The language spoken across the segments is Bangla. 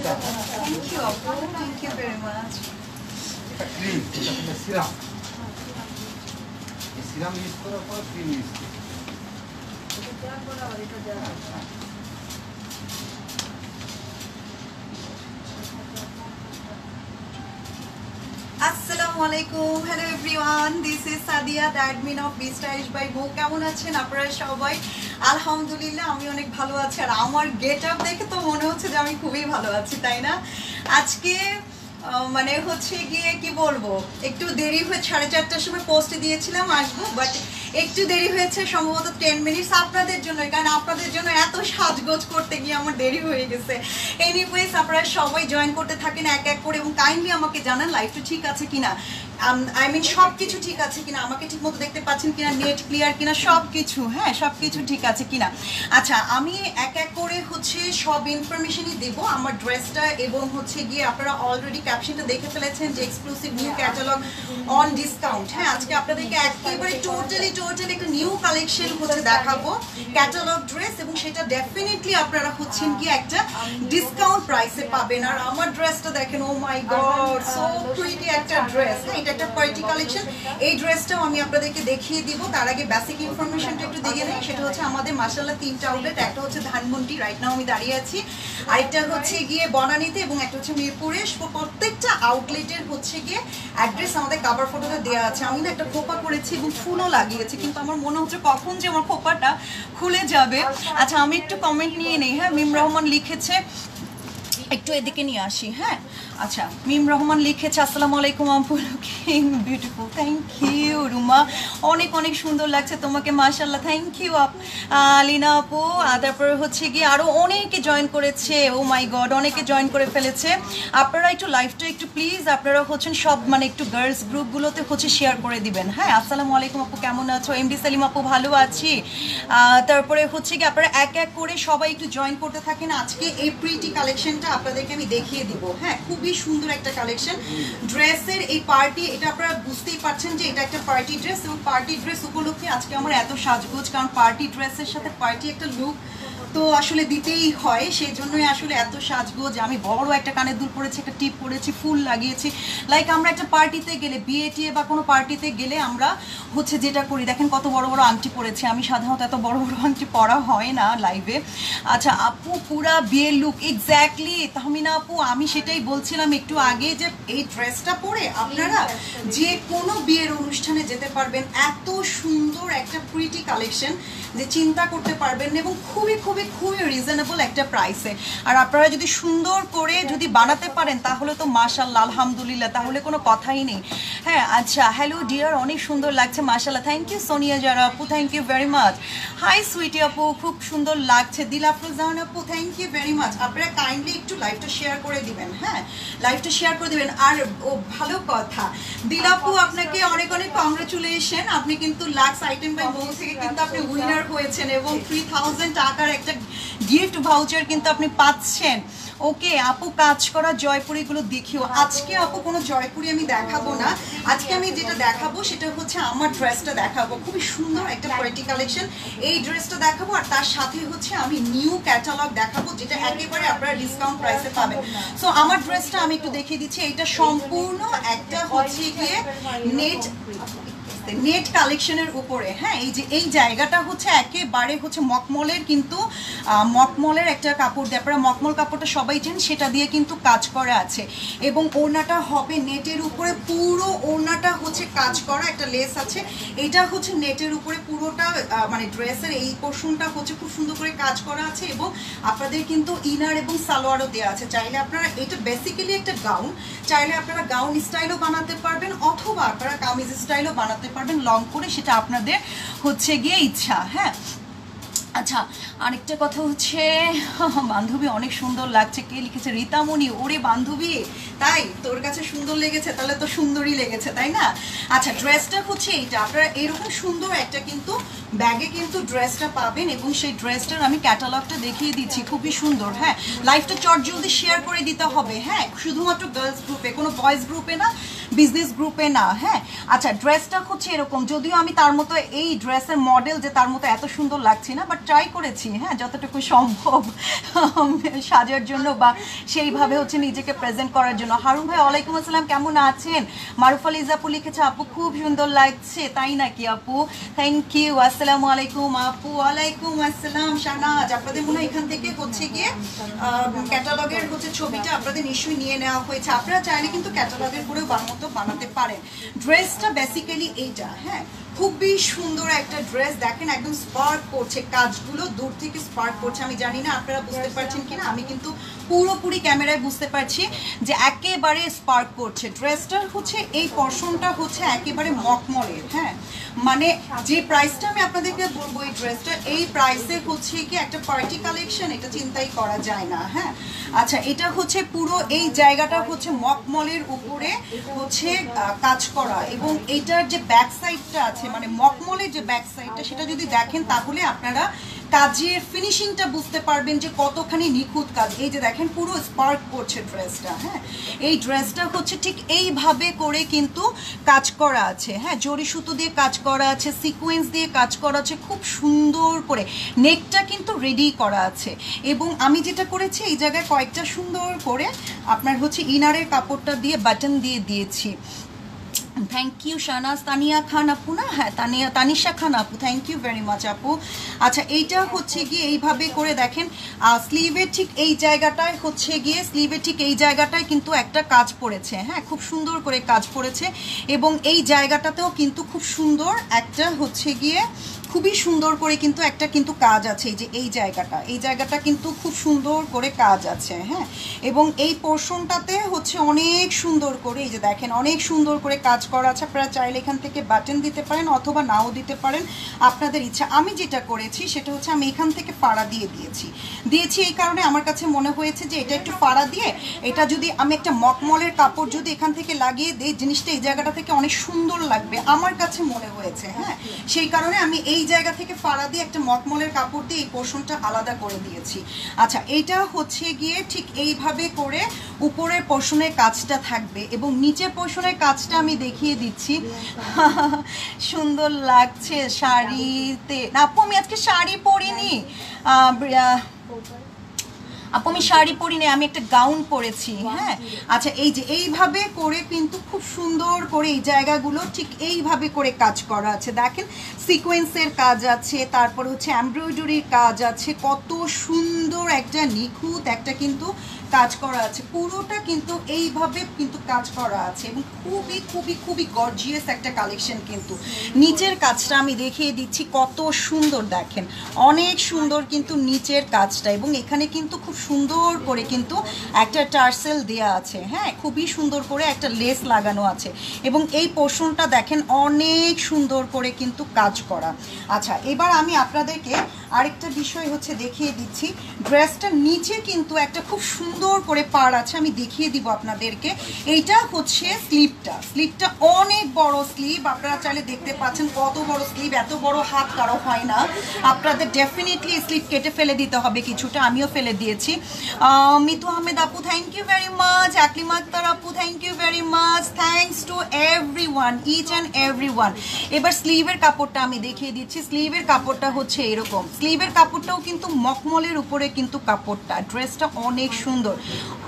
Thank you, Appu. Thank you very much. এটা ক্রিম, এটা হলো সিরাম। এই সিরাম ইউজ করার পর ক্রিম ইউজ করতে হবে। Assalamualaikum. Hello everyone. This is Sadia, the admin of Be Stylish by Mo. কেমন আছেন আপনারা সবাই? আলহামদুলিল্লাহ আমি অনেক ভালো আছি আর আমার গেটআপ দেখে তো মনে হচ্ছে যে আমি খুবই ভালো আছি, তাই না? আজকে মানে হচ্ছে গিয়ে কি বলবো, একটু দেরি হয়ে 4:30টার সময় পোস্ট দিয়েছিলাম আসবো, বাট একটু দেরি হয়েছে, সম্ভবত 10 মিনিটস আপনাদের জন্য, কারণ আপনাদের জন্য এত সাজগোজ করতে গিয়ে আমার দেরি হয়ে গেছে। এনিওয়েজ আপনারা সবাই জয়েন করতে থাকেন এক এক করে এবং কাইন্ডলি আমাকে জানান লাইভটা ঠিক আছে কিনা, আই মিন সব কিছু ঠিক আছে কিনা, আমাকে ঠিক মতো দেখতে পাচ্ছেন কিনা, নেট ক্লিয়ার কিনা, সব কিছু, হ্যাঁ সব কিছু ঠিক আছে কিনা। আচ্ছা আমি এক এক করে হচ্ছে সব ইনফরমেশনই দেব আমার ড্রেসটা, এবং হচ্ছে গিয়ে আপনারা অলরেডি ক্যাপশনটা দেখে ফেলেছেন যে exclusive new catalogue on discount. হ্যাঁ আজকে আপনাদেরকে একেবারে টোটালি একটা নিউ কালেকশন হচ্ছে দেখাবো, ক্যাটালগ ড্রেস, এবং সেটা ডেফিনেটলি আপনারা হচ্ছেন কি একটা ডিসকাউন্ট প্রাইসে পাবেন। আর আমার ড্রেসটা দেখেন, ও মাই গড, সো প্রিটি একটা ড্রেস। হ্যাঁ এটা একটা পার্টি কালেকশন, এই ড্রেসটাও আমি আপনাদেরকে দেখিয়ে দিব। তার আগে বেসিক ইনফরমেশনটা একটু দেখে নেই, সেটা হচ্ছে আমাদের মাশাআল্লাহ 3টা আউটলেট, একটা হচ্ছে ধানমন্ডি, রাইট নাও আমি দাঁড়িয়ে আছি, আরেকটা হচ্ছে গিয়ে বনানীতে, এবং একটা হচ্ছে মিরপুরে। প্রত্যেকটা আউটলেটের হচ্ছে গিয়ে অ্যাড্রেস আমাদের কভার ফটোতে দেওয়া আছে। আমি না একটা খোপা করেছি এবং ফুলও লাগিয়েছি, কিন্তু আমার মনে হচ্ছে কখন যে আমার খোপাটা খুলে যাবে। আচ্ছা আমি একটু কমেন্ট নিয়ে নেই। হ্যাঁ মিম রহমান লিখেছে, একটু এদিকে নিয়ে আসি। হ্যাঁ আচ্ছা মিম রহমান লিখেছে, আসসালামু আলাইকুম আপু, looking beautiful. Thank you Ruma, অনেক অনেক সুন্দর লাগছে তোমাকে, মাশাআল্লাহ, থ্যাংক ইউ লিনা আপু। তারপরে হচ্ছে গিয়ে আরও অনেকে জয়েন করেছে, ও মাই গড অনেকে জয়েন করে ফেলেছে। আপনারা একটু লাইভটা একটু প্লিজ আপনারা হচ্ছেন সব মানে একটু গার্লস গ্রুপগুলোতে হচ্ছে শেয়ার করে দিবেন। হ্যাঁ আসসালামু আলাইকুম আপু, কেমন আছো? এমডি সেলিম আপু, ভালো আছি। তারপরে হচ্ছে কি আপনারা এক এক করে সবাই একটু জয়েন করতে থাকেন। আজকে এই প্রিটি কালেকশনটা আপনাদেরকে আমি দেখিয়ে দিব। হ্যাঁ খুবই সুন্দর একটা কালেকশন ড্রেসের, এই পার্টি, এটা আপনারা বুঝতেই পারছেন যে এটা একটা পার্টি ড্রেস, এবং পার্টি ড্রেস উপলক্ষে আজকে আমার এত সাজগোজ, কারণ পার্টি ড্রেসের সাথে পার্টি একটা লুক তো আসলে দিতেই হয়, সেই জন্যই আসলে এত সাজগোজ। আমি বড় একটা কানের দুল পরেছি, একটা টিপ পরেছি, ফুল লাগিয়েছি, লাইক আমরা একটা পার্টিতে গেলে, বিয়ে টিয়ে বা কোনো পার্টিতে গেলে আমরা হচ্ছে যেটা করি, দেখেন কত বড় বড় আংটি পরেছি। আমি সাধারণত এত বড় বড় আংটি পরা হয় না লাইভে। আচ্ছা আপু পুরা বিয়ের লুক, এক্স্যাক্টলি তাহমিনা আপু, আমি সেটাই বলছিলাম একটু আগে যে এই ড্রেসটা পরে আপনারা যে কোনো বিয়ের অনুষ্ঠানে যেতে পারবেন। এত সুন্দর একটা প্রিটি কালেকশন যে চিন্তা করতে পারবেন, এবং খুবই খুবই খুবই রিজনেবল একটা প্রাইসে। আর আপনারা যদি সুন্দর করে যদি বানাতে পারেন তাহলে তো মাশাআল্লাহ, আলহামদুলিল্লাহ, তাহলে কোনো কথাই নেই। হ্যাঁ আচ্ছা হ্যালো ডিয়ার, অনেক সুন্দর লাগছে মাশাআল্লাহ, থ্যাংক ইউ সোনিয়া জারা আপু, thank you very much. Hi sweetie আপু, খুব সুন্দর লাগছে। দিলাফরুজাহান আপু, থ্যাংক ইউ ভেরি মাচ। আপনারা কাইন্ডলি একটু লাইভটা শেয়ার করে দিবেন। হ্যাঁ লাইভটা শেয়ার করে দিবেন। আর ও ভালো কথা, দিলাপু আপনাকে অনেক অনেক কংগ্রেচুলেশন, আপনি কিন্তু লাক্স আইটেম বাই মৌ থেকে কিন্তু আপনি উইনার হয়েছেন, এবং 3000 টাকার একটা গিফট ভাউচার কিন্তু আপনি পাচ্ছেন। ওকে আপু, কাজ করা জয়পুরিগুলো দেখিও। আজকে আপু কোনো জয়পুরি আমি দেখাবো না, আজকে আমি যেটা দেখাবো সেটা হচ্ছে আমার ড্রেসটা দেখাবো, খুবই সুন্দর একটা পার্টি কালেকশন, এই ড্রেসটা দেখাবো। আর তার সাথে হচ্ছে আমি নিউ ক্যাটালগ দেখাবো, যেটা একেবারে আপনারা ডিসকাউন্ট প্রাইসে পাবেন। সো আমার ড্রেসটা আমি একটু দেখিয়ে দিচ্ছি, এটা সম্পূর্ণ একটা হচ্ছে গিয়ে নেট কালেকশনের উপরে। হ্যাঁ এই যে এই জায়গাটা হচ্ছে একেবারে হচ্ছে মকমলের, কিন্তু মকমলের একটা কাপড় দিয়ে, আপনারা মকমল কাপড়টা সবাই চেন, সেটা দিয়ে কিন্তু কাজ করা আছে, এবং ওড়নাটা হবে নেটের উপরে, পুরো ওড়নাটা হচ্ছে কাজ করা, একটা লেস আছে, এটা হচ্ছে নেটের উপরে পুরোটা, মানে ড্রেসের এই পোর্শনটা হচ্ছে খুব সুন্দর করে কাজ করা আছে, এবং আপনাদের কিন্তু ইনার এবং সালোয়ারও দেওয়া আছে। চাইলে আপনারা, এটা বেসিক্যালি একটা গাউন, চাইলে আপনারা গাউন স্টাইলও বানাতে পারবেন, অথবা আপনারা কামিজ স্টাইলও বানাতে পারবেন লং করে, সেটা আপনাদের হচ্ছে গিয়ে ইচ্ছা। হ্যাঁ আচ্ছা আরেকটা কথা হচ্ছে, বান্ধবী অনেক সুন্দর লাগছে, কে লিখেছে? রীতামণি, ওরে বান্ধবী তাই তোর কাছে সুন্দর লেগেছে, তাহলে তো সুন্দরই লেগেছে তাই না? আচ্ছা ড্রেসটা হচ্ছে এইটা, আপনারা এরকম সুন্দর একটা কিন্তু ব্যাগে কিন্তু ড্রেসটা পাবেন, এবং সেই ড্রেসটার আমি ক্যাটালগটা দেখিয়ে দিচ্ছি, খুবই সুন্দর। হ্যাঁ লাইভটা চট জলদি শেয়ার করে দিতে হবে, হ্যাঁ শুধুমাত্র গার্লস গ্রুপে, কোনো বয়েজ গ্রুপে না, বিজনেস গ্রুপে না। হ্যাঁ আচ্ছা, ড্রেসটা হচ্ছে এরকম, যদিও আমি তার মতো এই ড্রেসের মডেল যে তার মতো এত সুন্দর লাগছে না, বাট ট্রাই করেছি হ্যাঁ যতটুকু সম্ভব সাজার জন্য বা সেইভাবে হচ্ছে নিজেকে প্রেজেন্ট করার জন্য। হারুন ভাই ওয়ালাইকুম আসসালাম, কেমন আছেন? মারুফ আলী আপু লিখেছে আপু খুব সুন্দর লাগছে, তাই নাকি আপু? Thank you. আসসালামু আলাইকুম আপু। ওয়ালাইকুম আসসালাম শাহনাজ। আপনাদের মনে হয় এখান থেকে হচ্ছে গিয়ে ক্যাটালগের হচ্ছে ছবিটা আপনাদের নিশ্চয়ই নিয়ে নেওয়া হয়েছে। আপনারা চাইলে কিন্তু ক্যাটালগের পরেও বানাতে পারেন। ড্রেসটা বেসিক্যালি এইটা, হ্যাঁ খুবই সুন্দর একটা ড্রেস। দেখেন একদম স্পার্ক করছে, কাজগুলো দূর থেকে স্পার্ক করছে। আমি জানি না আপনারা বুঝতে পারছেন কিনা, আমি কিন্তু পুরোপুরি ক্যামেরায় বুঝতে পারছি যে একেবারে স্পার্ক করছে। ড্রেসটার হচ্ছে এই পশনটা হচ্ছে একেবারে মকমলের। হ্যাঁ মানে যে প্রাইসটা আমি আপনাদেরকে বলবো এই ড্রেসটা, এই প্রাইসে হচ্ছে কি একটা পার্টি কালেকশন, এটা চিন্তাই করা যায় না। হ্যাঁ আচ্ছা, এটা হচ্ছে পুরো এই জায়গাটা হচ্ছে মকমলের উপরে হচ্ছে কাজ করা, এবং এটার যে ব্যাক সাইডটা আছে মানে মকমলের যে ব্যাক সাইডটা সেটা যদি দেখেন তাহলে আপনারা কাজের ফিনিশিংটা বুঝতে পারবেন যে কতখানি নিখুঁত কাজ। এই যে দেখেন পুরো স্পার্ক করছে ড্রেসটা। হ্যাঁ এই ড্রেসটা হচ্ছে ঠিক এইভাবে করে কিন্তু কাজ করা আছে। হ্যাঁ জরি সুতো দিয়ে কাজ করা আছে, সিকোয়েন্স দিয়ে কাজ করা আছে, খুব সুন্দর করে নেকটা কিন্তু রেডি করা আছে। এবং আমি যেটা করেছি এই জায়গায় কয়েকটা সুন্দর করে আপনার হচ্ছে ইনারের কাপড়টা দিয়ে বাটন দিয়ে দিয়েছি। Thank you Shahnaz. তানিয়া খান আপু না? হ্যাঁ তানিশা খান আপু, থ্যাংক ইউ ভেরি মাচ আপু। আচ্ছা এইটা হচ্ছে গিয়ে এইভাবে করে দেখেন স্লিভের ঠিক এই জায়গাটায় হচ্ছে গিয়ে স্লিভের ঠিক এই জায়গাটায় কিন্তু একটা কাজ পড়েছে। হ্যাঁ খুব সুন্দর করে কাজ পড়েছে, এবং এই জায়গাটাতেও কিন্তু খুব সুন্দর একটা হচ্ছে গিয়ে খুবই সুন্দর করে কিন্তু একটা কিন্তু কাজ আছে। এই যে এই জায়গাটা কিন্তু খুব সুন্দর করে কাজ আছে। হ্যাঁ এবং এই পোর্শনটাতে হচ্ছে অনেক সুন্দর করে এই যে দেখেন অনেক সুন্দর করে কাজ করা আছে। আপনারা চাইলে এখান থেকে বাটন দিতে পারেন অথবা নাও দিতে পারেন, আপনাদের ইচ্ছা। আমি যেটা করেছি সেটা হচ্ছে আমি এখান থেকে ফাড়া দিয়ে দিয়েছি এই কারণে আমার কাছে মনে হয়েছে যে এটা একটু ফাড়া দিয়ে এটা যদি আমি একটা মকমলের কাপড় যদি এখান থেকে লাগিয়ে দিই, জিনিসটা এই জায়গাটা থেকে অনেক সুন্দর লাগবে আমার কাছে মনে হয়েছে। হ্যাঁ সেই কারণে আমি এই জায়গা থেকে ফাড়া দিয়ে একটা মকমলের কাপড় দিয়ে এই পোর্শনটা আলাদা করে দিয়েছি। আচ্ছা এইটা হচ্ছে গিয়ে ঠিক এইভাবে করে উপরের পোর্শনের কাজটা থাকবে, এবং নিচের পোর্শনের কাজটা আমি দেখিয়ে দিচ্ছি। সুন্দর লাগছে শাড়িতে। না আপু আমি আজকে শাড়ি পরিনি, আপু আমি শাড়ি পরিনি, আমি একটা গাউন পরেছি। হ্যাঁ আচ্ছা এই যে এইভাবে করে কিন্তু খুব সুন্দর করে এই জায়গাগুলো ঠিক এইভাবে করে কাজ করা আছে। দেখেন সিকোয়েন্সের কাজ আছে, তারপর হচ্ছে এমব্রয়ডারির কাজ আছে, কত সুন্দর একটা নিখুঁত একটা কিন্তু কাজ করা আছে। পুরোটা কিন্তু এইভাবে কিন্তু কাজ করা আছে, এবং খুবই খুবই খুবই গর্জিয়াস একটা কালেকশন। কিন্তু নিচের কাজটা আমি দেখিয়ে দিচ্ছি কত সুন্দর, দেখেন অনেক সুন্দর কিন্তু নিচের কাজটা, এবং এখানে কিন্তু খুব সুন্দর করে কিন্তু একটা টার্সেল দেয়া আছে। হ্যাঁ খুবই সুন্দর করে একটা লেস লাগানো আছে, এবং এই পোর্শনটা দেখেন অনেক সুন্দর করে কিন্তু কাজ করা। আচ্ছা এবার আমি আপনাদেরকে আরেকটা বিষয় হচ্ছে দেখিয়ে দিচ্ছি। ড্রেসটার নিচে কিন্তু একটা খুব সুন্দর করে পাড় আছে, আমি দেখিয়ে দিব আপনাদেরকে। এইটা হচ্ছে স্লিভটা অনেক বড় স্লিভ, আপনারা চাইলে দেখতে পাচ্ছেন কত বড় স্লিভ। এত বড় হাত কারো হয় না, আপনাদের ডেফিনেটলি স্লিভ কেটে ফেলে দিতে হবে কিছুটা, আমিও ফেলে দিয়েছি। মিতু আহমেদ আপু thank you very much. Aklima Akter আপু thank you very much. Thanks to everyone, each and everyone. এবার স্লিভের কাপড়টা আমি দেখিয়ে দিচ্ছি। স্লিভের কাপড়টা হচ্ছে এরকম, স্লিভের কাপড়টাও কিন্তু মকমলের উপরে কিন্তু কাপড়টা। ড্রেসটা অনেক সুন্দর,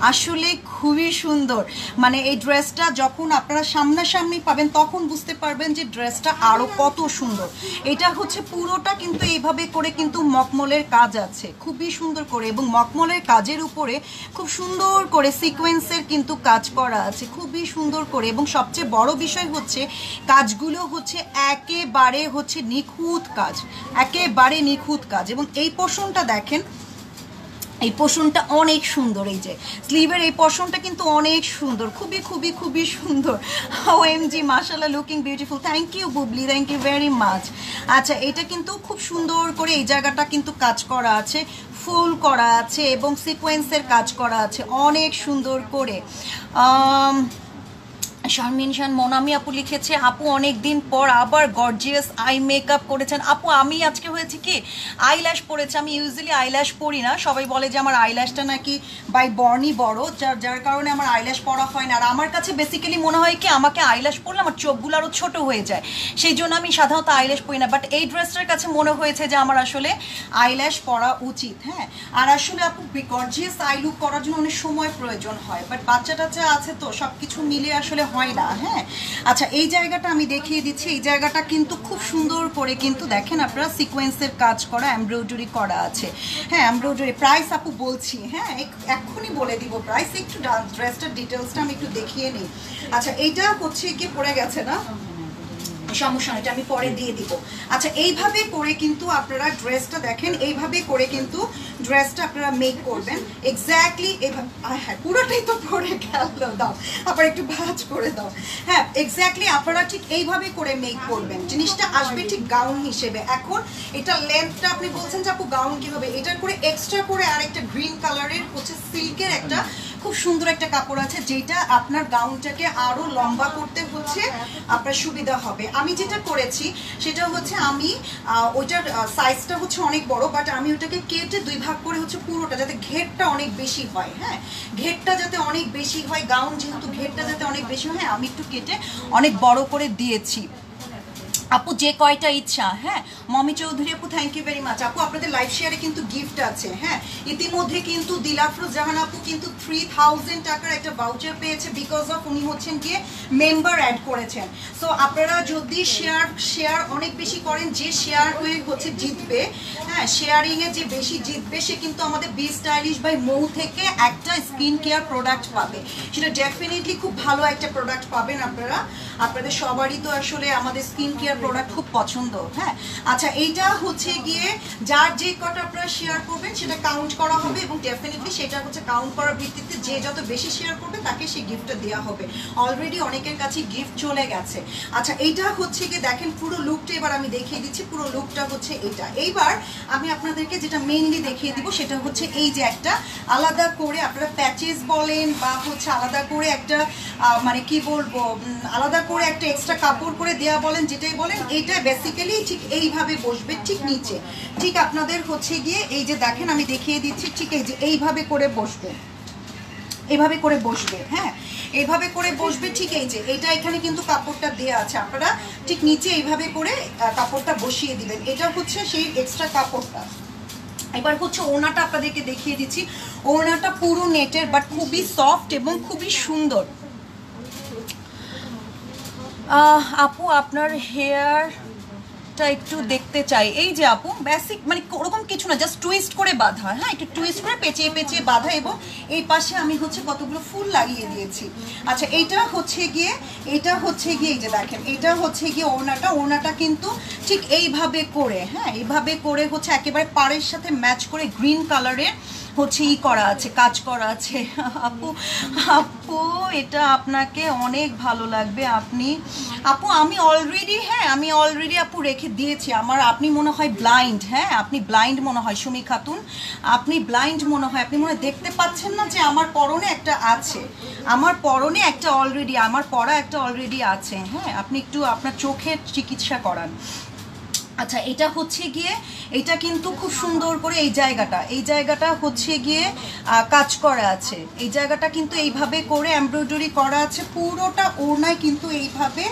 আসলে খুবই সুন্দর। মানে এই ড্রেসটা যখন আপনারা সামনাসামনি পাবেন তখন বুঝতে পারবেন যে ড্রেসটা আরো কত সুন্দর। এটা হচ্ছে পুরোটা কিন্তু এইভাবে করে কিন্তু মকমলের কাজ আছে খুবই সুন্দর করে, এবং মকমলের কাজের উপরে খুব সুন্দর করে সিকোয়েন্সের কিন্তু কাজ করা আছে খুবই সুন্দর করে। এবং সবচেয়ে বড় বিষয় হচ্ছে কাজগুলো হচ্ছে একেবারে হচ্ছে নিখুঁত কাজ, একেবারে নিখুঁত কাজ। এবং এই পোর্শনটা দেখেন, এই পোর্শনটা অনেক সুন্দর। এই যে স্লিভের এই পোর্শনটা কিন্তু অনেক সুন্দর, খুবই খুবই খুবই সুন্দর। ওএমজি মাশাআল্লাহ, looking beautiful. Thank you Bubly, thank you very much. আচ্ছা এটা কিন্তু খুব সুন্দর করে এই জায়গাটা কিন্তু কাজ করা আছে, ফুল করা আছে, এবং সিকোয়েন্সের কাজ করা আছে অনেক সুন্দর করে। শারমিন শান মনামি আপু লিখেছে, আপু অনেক দিন পর আবার গর্জিয়াস আই মেকআপ করেছেন। আপু আমি আজকে হয়েছে কি আইল্যাশ পরেছি, আমি ইউজুয়ালি আইল্যাশ পরি না, সবাই বলে যে আমার আইল্যাশটা নাকি বাই বর্নই বড়, যার কারণে আমার আইল্যাশ পরা হয় না। আর আমার কাছে বেসিক্যালি মনে হয় কি আমাকে আইল্যাশ পরলে আমার চোখগুলো আরও ছোটো হয়ে যায়, সেই জন্য আমি সাধারণত আইল্যাশ পরি না। বাট এই ড্রেসটার কাছে মনে হয়েছে যে আমার আসলে আইল্যাশ পরা উচিত। হ্যাঁ, আর আসলে আপু গর্জিয়াস আই লুক করার জন্য অনেক সময় প্রয়োজন হয়, বাট বাচ্চা টাচ্চা আছে তো সব কিছু মিলে আসলে হয় না। হ্যাঁ, আচ্ছা এই জায়গাটা আমি দেখিয়ে দিচ্ছি, এই জায়গাটা কিন্তু খুব সুন্দর করে কিন্তু দেখেন আপনারা সিকোয়েন্সের কাজ করা, এমব্রয়ডারি করা আছে। হ্যাঁ, এমব্রয়ডারি প্রাইস আপু বলছি, হ্যাঁ এক্ষুনি বলে দিব প্রাইস, একটু ড্রেসটার ডিটেলসটা আমি একটু দেখিয়ে নিই। আচ্ছা এইটা হচ্ছে কি পড়ে গেছে না, সমস্যা এটা আমি পরে দিয়ে দিব। আচ্ছা এইভাবে করে কিন্তু আপনারা ড্রেসটা দেখেন, এইভাবে করে কিন্তু ড্রেসটা আপনারা মেক করবেন এক্স্যাক্টলি এইভাবে। হ্যাঁ পুরোটাই তো পরে গেল, দাও আবার একটু ভাঁজ করে দাও। হ্যাঁ এক্স্যাক্টলি আপনারা ঠিক এইভাবে করে মেক করবেন, জিনিসটা আসবে ঠিক গাউন হিসেবে। এখন এটা লেন্থটা আপনি বলছেন যে আপু গাউন কি হবে, এটার করে এক্সট্রা করে আর একটা গ্রিন কালারের হচ্ছে সিল্কের একটা খুব সুন্দর একটা কাপড় আছে, যেটা আপনার গাউনটাকে আরো লম্বা করতে হচ্ছে আপনার সুবিধা হবে। আমি যেটা করেছি সেটা হচ্ছে আমি ওইটার সাইজটা হচ্ছে অনেক বড়, বাট আমি ওটাকে কেটে দুই ভাগ করে হচ্ছে পুরোটা, যাতে ঘেরটা অনেক বেশি হয়। হ্যাঁ, ঘেরটা যাতে অনেক বেশি হয়, গাউন যেহেতু ঘেরটা যাতে অনেক বেশি হয়, আমি একটু কেটে অনেক বড় করে দিয়েছি। আপু যে কয়টা ইচ্ছা। হ্যাঁ, মমি চৌধুরী আপু থ্যাংক ইউ ভেরি মাচ। আপু আপনাদের লাইভ শেয়ারে কিন্তু গিফট আছে। হ্যাঁ, ইতিমধ্যে কিন্তু দিলাফরোজ জাহান আপু কিন্তু 3000 টাকার একটা ভাউচার পেয়েছে, বিকজ অফ উনি হচ্ছেন গিয়ে মেম্বার অ্যাড করেছেন। সো আপনারা যদি শেয়ার অনেক বেশি করেন, যে শেয়ার হয়ে হচ্ছে জিতবে, হ্যাঁ শেয়ারিংয়ে যে বেশি জিতবে সে কিন্তু আমাদের বি স্টাইলিশ বাই মৌ থেকে একটা স্কিন কেয়ার প্রোডাক্ট পাবে, সেটা ডেফিনেটলি খুব ভালো একটা প্রোডাক্ট পাবেন আপনারা। আপনাদের সবারই তো আসলে আমাদের স্কিন কেয়ার প্রোডাক্ট খুব পছন্দ। হ্যাঁ, আচ্ছা এইটা হচ্ছে গিয়ে যার যে কটা আপনারা শেয়ার করবেন সেটা কাউন্ট করা হবে, এবং ডেফিনেটলি সেটা হচ্ছে কাউন্ট করার ভিত্তিতে যে যত বেশি শেয়ার করবে তাকে সেই গিফটটা দেওয়া হবে। অলরেডি অনেকের কাছে গিফট চলে গেছে। আচ্ছা এইটা হচ্ছে গিয়ে দেখেন পুরো লুকটা এবার আমি দেখিয়ে দিচ্ছি, পুরো লুকটা হচ্ছে এটা। এইবার আমি আপনাদেরকে যেটা মেইনলি দেখিয়ে দিব সেটা হচ্ছে এই যে একটা আলাদা করে আপনারা প্যাচেস বলেন বা হচ্ছে আলাদা করে একটা মানে কি বলবো আলাদা করে একটা এক্সট্রা কাপড় করে দেয়া বলেন, যেটাই বলেন, এটা বেসিক্যালি ঠিক এইভাবে বসবে, ঠিক নিচে ঠিক আপনাদের হচ্ছে গিয়ে এই যে দেখেন আমি দেখিয়ে দিচ্ছি, ঠিক এই যে এইভাবে করে বসবে, এইভাবে করে বসবে। হ্যাঁ, এইভাবে করে বসবে, ঠিক এই যে এটা এখানে কিন্তু কাপড়টা দেয়া আছে, আপনারা ঠিক নিচে এইভাবে করে কাপড়টা বসিয়ে দিবেন। এটা হচ্ছে সেই এক্সট্রা কাপড়টা। এবার হচ্ছে ওড়নাটা আপনাদেরকে দেখিয়ে দিচ্ছি, ওড়নাটা পুরো নেটের বাট খুবই সফট এবং খুবই সুন্দর। আপু আপনার হেয়ারটা একটু দেখতে চাই। এই যে আপু বেসিক মানে ওরকম কিছু না, জাস্ট টুইস্ট করে বাঁধা। হ্যাঁ, একটু টুইস্ট করে পেঁচিয়ে পেঁচিয়ে বাঁধা, এবং এই পাশে আমি হচ্ছে কতগুলো ফুল লাগিয়ে দিয়েছি। আচ্ছা এইটা হচ্ছে গিয়ে এই যে দেখেন এটা হচ্ছে গিয়ে ওড়নাটা কিন্তু ঠিক এইভাবে করে, হ্যাঁ এইভাবে করে হচ্ছে একেবারে পাড়ের সাথে ম্যাচ করে গ্রিন কালারের হচ্ছে করা আছে, কাজ করা আছে। আপু এটা আপনাকে অনেক ভালো লাগবে। আমি অলরেডি আপু রেখে দিয়েছি আমার। আপনি মনে হয় ব্লাইন্ড, হ্যাঁ আপনি ব্লাইন্ড মনে হয় সুমি খাতুন, আপনি ব্লাইন্ড মনে হয়, আপনি মনে হয় দেখতে পাচ্ছেন না যে আমার পরনে একটা আছে, আমার পরনে একটা অলরেডি, আমার পরা একটা অলরেডি আছে। হ্যাঁ, আপনি একটু আপনার চোখের চিকিৎসা করান। আচ্ছা এটা হচ্ছে গিয়ে এটা কিন্তু খুব সুন্দর করে এই জায়গাটা হচ্ছে গিয়ে কাজ করা আছে, এই জায়গাটা কিন্তু এইভাবে করে এমব্রয়ডারি করা আছে, পুরোটা ওড়নায় কিন্তু এইভাবে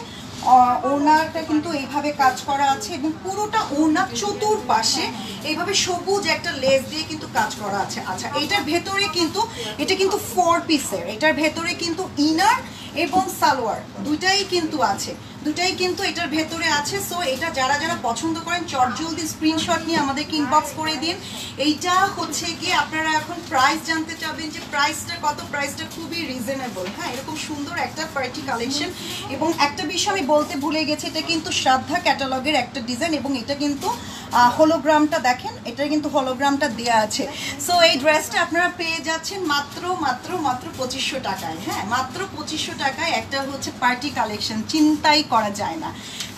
ওড়নাটা কিন্তু এইভাবে কাজ করা আছে, এবং পুরোটা ওড়না চতুর্পাশে এইভাবে সবুজ একটা লেস দিয়ে কিন্তু কাজ করা আছে। আচ্ছা এটার ভেতরে কিন্তু এটা কিন্তু 4 পিসের, এটার ভেতরে কিন্তু ইনার এবং সালোয়ার দুইটাই কিন্তু এটার ভেতরে আছে। সো এটা যারা পছন্দ করেন চটজলদি স্ক্রিনশট নিয়ে আমাদেরকে ইনবক্স করে দিন। এইটা হচ্ছে গিয়ে আপনারা এখন প্রাইস জানতে চাবেন যে প্রাইসটা কত, প্রাইসটা খুবই রিজনেবল। হ্যাঁ, এরকম সুন্দর একটা পার্টি কালেকশন। এবং একটা বিষয় আমি বলতে ভুলে গেছি, এটা কিন্তু শ্রদ্ধা ক্যাটালগের একটা ডিজাইন, এবং এটা কিন্তু হোলোগ্রামটা দেখেন, এটা কিন্তু হোলোগ্রামটা দেওয়া আছে। সো এই ড্রেসটা আপনারা পেয়ে যাচ্ছেন মাত্র 2500 টাকায়। হ্যাঁ, মাত্র 2500 টাকায় একটা হচ্ছে পার্টি কালেকশন, চিন্তাই করা যায় না,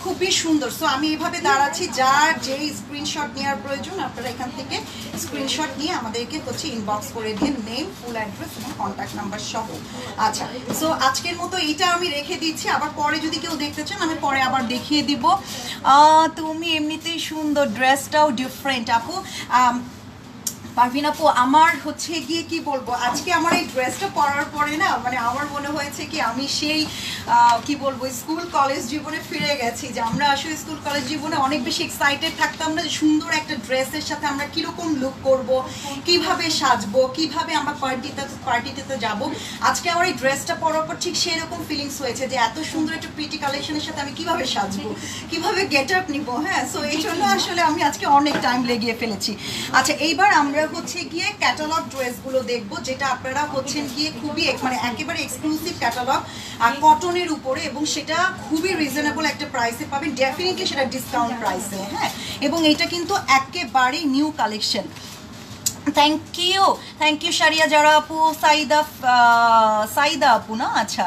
খুবই সুন্দর। সো আমি এইভাবে দাঁড়াচ্ছি, যার যে স্ক্রিনশট নেওয়ার প্রয়োজন আপনারা এখান থেকে স্ক্রিনশট নিয়ে আমাদেরকে হচ্ছে ইনবক্স করে দিন, নেম, ফুল অ্যাড্রেস এবং কন্ট্যাক্ট নাম্বার সহ। আচ্ছা, সো আজকের মতো এইটা আমি রেখে দিচ্ছি, আবার পরে যদি কেউ দেখতে চান আমি পরে আবার দেখিয়ে দিব। তুমি এমনিতেই সুন্দর, ড্রেসটাও ডিফারেন্ট আপু। পারভিন আপু, আমার হচ্ছে গিয়ে কি বলবো, আজকে আমার এই ড্রেসটা পরার পরে না মানে আমার মনে হয়েছে কি আমি সেই কি বলবো স্কুল কলেজ জীবনে ফিরে গেছি। যে আমরা আসলে স্কুল কলেজ জীবনে অনেক বেশি এক্সাইটেড থাকতাম না, সুন্দর একটা ড্রেসের সাথে আমরা কিরকম লুক করব, কিভাবে সাজবো, কিভাবে আমরা পার্টিতে যাব। আজকে আমার এই ড্রেসটা পরার পর ঠিক সেই রকম ফিলিংস হয়েছে যে এত সুন্দর একটা প্রিটি কালেকশনের সাথে আমি কিভাবে সাজবো, কিভাবে গেট আপ নিবো। হ্যাঁ, সো এই জন্য আসলে আমি আজকে অনেক টাইম লেগিয়ে ফেলেছি। আচ্ছা, এইবার আমরা হচ্ছে গিয়ে ক্যাটালগ ড্রেসগুলো দেখবো, যেটা আপনারা হচ্ছেন গিয়ে খুবই মানে একেবারে এক্সক্লুসিভ ক্যাটালগ কটনের উপরে, এবং সেটা খুবই রিজনেবল একটা প্রাইসে পাবেন, ডেফিনেটলি সেটা ডিসকাউন্ট প্রাইসে। হ্যাঁ, এবং এটা কিন্তু একেবারে new collection. Thank you Shariya Zara আপু, সাইদা আপু না, আচ্ছা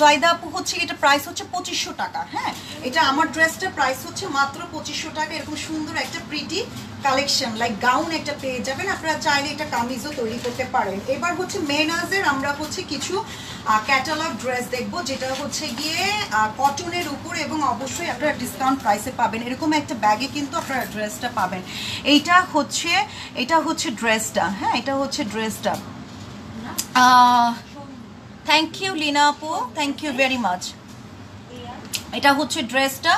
সাইদা আপু হচ্ছে এটা প্রাইস হচ্ছে 2500 টাকা। হ্যাঁ, এটা আমার ড্রেসটার প্রাইস হচ্ছে মাত্র 2500 টাকা। এরকম সুন্দর একটা প্রিটি কালেকশন লাইক গাউন একটা পেয়ে যাবেন, আপনারা চাইলে এটা কামিজও তৈরি করতে পারেন। এবার হচ্ছে মেনাজের আমরা হচ্ছে কিছু ক্যাটালগ ড্রেস দেখবো, যেটা হচ্ছে গিয়ে কটনের উপর, এবং অবশ্যই আপনারা ডিসকাউন্ট প্রাইসে পাবেন। এরকম একটা ব্যাগে কিন্তু আপনারা ড্রেসটা পাবেন। এটা হচ্ছে ড্রেসটা। হ্যাঁ, এটা হচ্ছে ড্রেসটা। থ্যাংক ইউ লিনা আপু, থ্যাংক ইউ ভেরি মাচ। এটা হচ্ছে ড্রেসটা।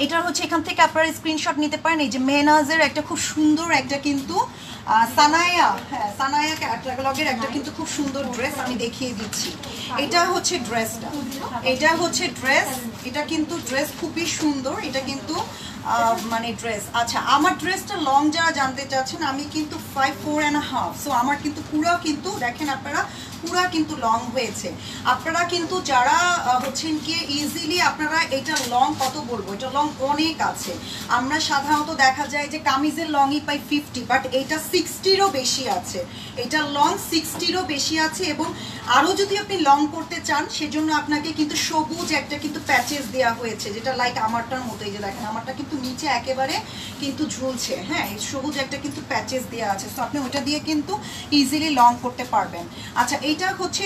এটা হচ্ছে এখান থেকে আপনারা স্ক্রিনশট নিতে পারেন। এই যে মেনাজের একটা খুব সুন্দর একটা কিন্তু সানায়া, হ্যাঁ সানায়া ক্যাটালগের একটা কিন্তু খুব সুন্দর ড্রেস আমি দেখিয়ে দিচ্ছি। এটা হচ্ছে ড্রেসটা, এটা হচ্ছে ড্রেস, এটা কিন্তু ড্রেস খুবই সুন্দর, এটা কিন্তু মানে ড্রেস। আচ্ছা, আমার ড্রেসটা লং যারা জানতে চাচ্ছেন, আমি কিন্তু 5'4.5", সো আমার কিন্তু পুরো কিন্তু দেখেন আপনারা পুরা কিন্তু লং হয়েছে। আপনারা কিন্তু যারা হচ্ছেন কি ইজিলি আপনারা এটা লং কত বলবো, এটা লং অনেক আছে। আমরা সাধারণত দেখা যায় যে কামিজের লংই পাই 50, বাট এটা 60-রও বেশি আছে। এটা লং 60-রও বেশি আছে, এবং আরও যদি আপনি লং করতে চান সেজন্য আপনাকে কিন্তু সবুজ একটা কিন্তু প্যাচেস দেওয়া হয়েছে, যেটা লাইক আমারটার মতো। এই যে দেখেন আমারটা কিন্তু নিচে একেবারে কিন্তু ঝুলছে। হ্যাঁ, এই সবুজ একটা কিন্তু প্যাচেস দেওয়া আছে, সো আপনি ওটা দিয়ে কিন্তু ইজিলি লং করতে পারবেন। আচ্ছা, এইটা হচ্ছে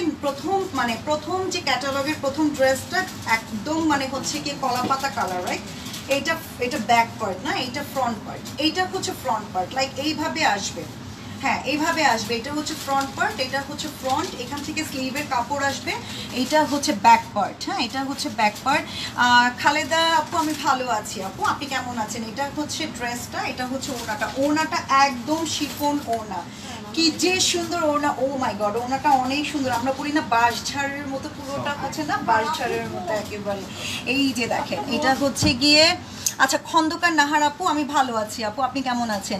প্রথম যে ক্যাটালগের প্রথম ড্রেসটা, একদম মানে হচ্ছে কি কলা পাতা কালার, রাইট? এটা ব্যাক পার্ট না, এটা ফ্রন্ট পার্ট। এইটা হচ্ছে ফ্রন্ট পার্ট, লাইক এইভাবে আসবে। হ্যাঁ, এইভাবে আসবে। এটা হচ্ছে ফ্রন্ট পার্ট, এটা হচ্ছে ফ্রন্ট, এখান থেকে স্লিভের কাপড় আসবে। এইটা হচ্ছে ব্যাক পার্ট। হ্যাঁ, এটা হচ্ছে ব্যাক পার্ট। খালেদা আপু, আমি ভালো আছি আপু, আপনি কেমন আছেন? এটা হচ্ছে ড্রেসটা, এটা হচ্ছে ওড়নাটা। ওড়নাটা একদম শিফন ওড়না, কি যে সুন্দর ওড়না। ও মাই গড, ওড়নাটা অনেক সুন্দর। আমরা বলি না বাঁশঝাড়ের মতো, পুরোটা হচ্ছে না বাঁশঝাড়ের মতো একেবারে। এই যে দেখেন, এটা হচ্ছে গিয়ে আচ্ছা খন্দকার নাহার আপু, আমি ভালো আছি আপু, আপনি কেমন আছেন?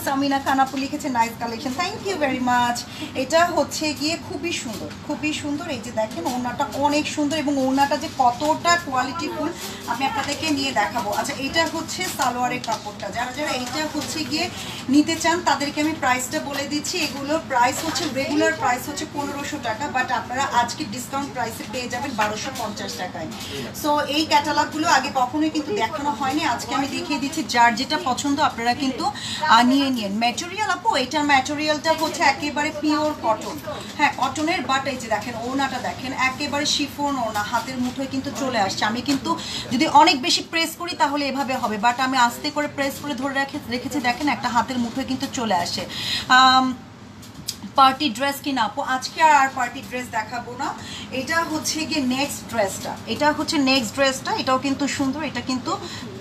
সামিনা খান আপু লিখেছে nice collection, thank you very much. এটা হচ্ছে গিয়ে খুবই সুন্দর, খুবই সুন্দর। এই যে দেখেন ওড়নাটা অনেক সুন্দর, এবং ওড়নাটা যে কতটা কোয়ালিটিফুল আমি আপনাদেরকে নিয়ে দেখাবো। আচ্ছা, এটা হচ্ছে সালোয়ারের কাপড়টা। যারা যারা এইটা হচ্ছে গিয়ে নিতে চান তাদেরকে আমি প্রাইসটা বলে দিচ্ছি। এগুলোর প্রাইস হচ্ছে রেগুলার প্রাইস হচ্ছে 1500 টাকা, বাট আপনারা আজকে ডিসকাউন্ট প্রাইসে পেয়ে যাবেন 1250 টাকায়। সো এই ক্যাটালগুলো আগে কখনোই কিন্তু দেখানো হয়নি, আজকে আমি দেখিয়ে দিচ্ছি। যার যেটা পছন্দ আপনারা কিন্তু নিয়ে নিন। ম্যাটেরিয়াল আপু, এটার ম্যাটেরিয়ালটা হচ্ছে একেবারে পিওর কটন। হ্যাঁ, কটনের, বাট এই যে দেখেন ওড়নাটা দেখেন একেবারে শিফন ওড়না, হাতের মুঠোয় কিন্তু চলে আসছে। আমি কিন্তু যদি অনেক বেশি প্রেস করি তাহলে এভাবে হবে, বাট আমি আস্তে করে প্রেস করে ধরে রেখেছি, দেখেন একটা হাতের মুঠোয় কিন্তু চলে আসে। পার্টি ড্রেস কিনা আপু, আজকে আর পার্টি ড্রেস দেখাবো না। এটা হচ্ছে গিয়ে নেক্সট ড্রেসটা, এটা হচ্ছে নেক্সট ড্রেসটা। এটাও কিন্তু সুন্দর, এটা কিন্তু